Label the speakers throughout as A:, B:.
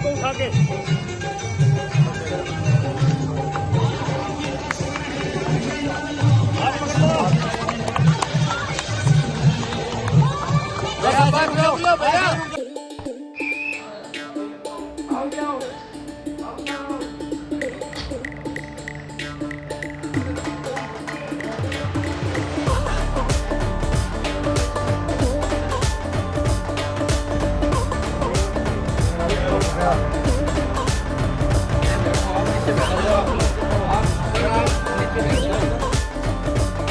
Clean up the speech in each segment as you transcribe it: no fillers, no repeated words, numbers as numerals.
A: को उठा के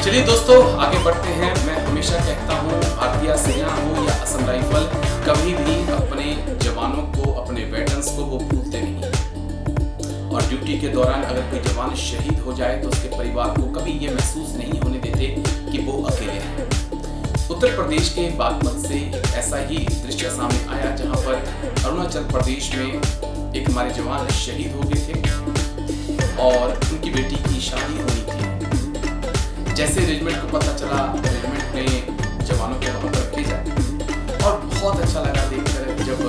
B: चलिए दोस्तों, आगे बढ़ते हैं। मैं हमेशा कहता हूँ, भारतीय सेना हो या असम राइफल, कभी भी अपने जवानों को, अपने वेटरन्स को वो भूलते नहीं। और ड्यूटी के दौरान अगर कोई जवान शहीद हो जाए तो उसके परिवार को कभी ये महसूस नहीं होने देते कि वो अकेले हैं। उत्तर प्रदेश के बागपत से एक ऐसा ही दृश्य सामने आया जहाँ पर अरुणाचल प्रदेश में एक हमारे जवान शहीद हो गए थे और उनकी बेटी की शादी होनी थी। जैसे रेजिमेंट को पता चला, रेजिमेंट ने जवानों को वहाँ पर भेजा और बहुत अच्छा लगा देखकर जब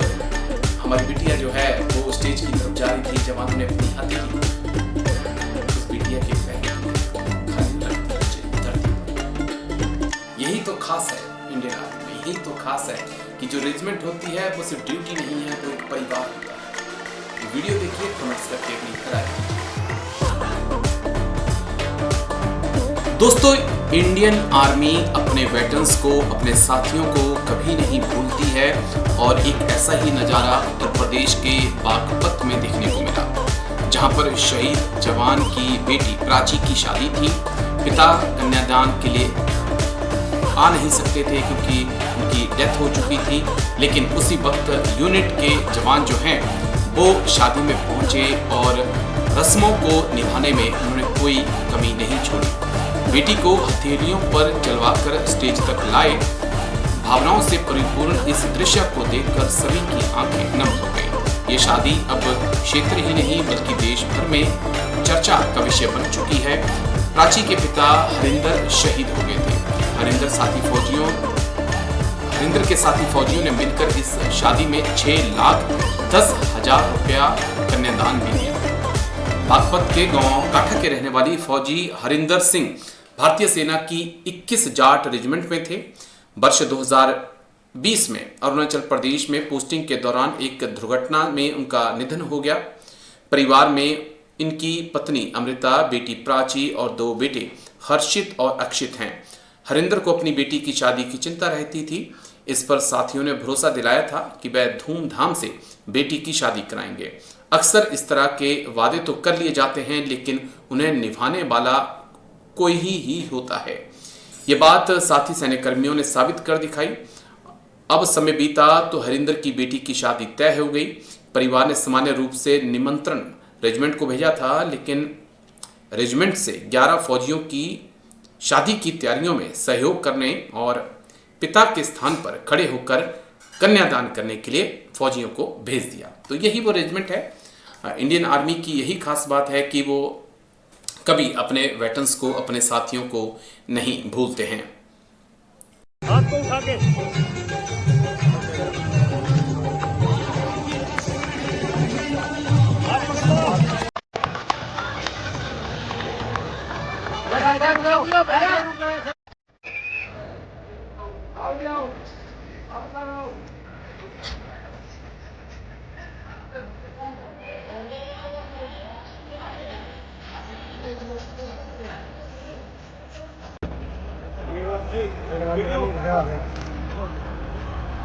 B: हमारी बिटिया जो है वो स्टेज की तरफ जा रही थी। जवानों ने अपनी हथेली उस बिटिया के यही तो खास है इंडियन आर्मी में, यही तो खास है कि जो रेजिमेंट होती है वो सिर्फ ड्यूटी नहीं है, वो एक परिवार होता है। वीडियो देखिए, कमेंट्स करके अपनी राय। दोस्तों, इंडियन आर्मी अपने वेटरन्स को, अपने साथियों को कभी नहीं भूलती है और एक ऐसा ही नज़ारा उत्तर प्रदेश के बागपत में देखने को मिला, जहां पर शहीद जवान की बेटी प्राची की शादी थी। पिता कन्यादान के लिए आ नहीं सकते थे क्योंकि उनकी डेथ हो चुकी थी, लेकिन उसी वक्त यूनिट के जवान जो हैं वो शादी में पहुंचे और रस्मों को निभाने में उन्होंने कोई कमी नहीं छोड़ी। बेटी को हथेलियों पर चलवाकर स्टेज तक लाए। भावनाओं से परिपूर्ण इस दृश्य को देखकर सभी की आंखें नम हो गई। ये शादी अब क्षेत्र ही नहीं बल्कि देश भर में चर्चा का विषय बन चुकी है। प्राची के पिता हरिंदर शहीद हो गए थे। हरिंदर के साथी फौजियों ने मिलकर इस शादी में 6,10,000 रुपया कन्यादान भी दिया। बागपत के गांव काठा के रहने वाली फौजी हरिंदर सिंह भारतीय सेना की 21 जाट रेजिमेंट में थे। वर्ष 2020 में अरुणाचल प्रदेश में पोस्टिंग के दौरान एक दुर्घटना में उनका निधन हो गया। परिवार में इनकी पत्नी अमृता, बेटी प्राची और 2 बेटे हर्षित और अक्षित हैं। हरिंदर को अपनी बेटी की शादी की चिंता रहती थी। इस पर साथियों ने भरोसा दिलाया था कि वह धूमधाम से बेटी की शादी कराएंगे। अक्सर इस तरह के वादे तो कर लिए जाते हैं, लेकिन उन्हें निभाने वाला कोई ही होता है। ये बात साथी सैन्यकर्मियों ने साबित कर दिखाई। अब समय बीता तो हरिंदर की बेटी की शादी तय हो गई। परिवार ने सामान्य रूप से निमंत्रण रेजिमेंट को भेजा था, लेकिन रेजिमेंट से 11 फौजियों की शादी की तैयारियों में सहयोग करने और पिता के स्थान पर खड़े होकर कन्यादान करने के लिए फौजियों को भेज दिया। तो यही वो रेजिमेंट है। इंडियन आर्मी की यही खास बात है कि वो कभी अपने वेटरन्स को, अपने साथियों को नहीं भूलते हैं।
A: हाथ को उठा के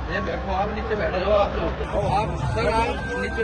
C: ये बैठो, आप नीचे बैठो, आप सर, आप नीचे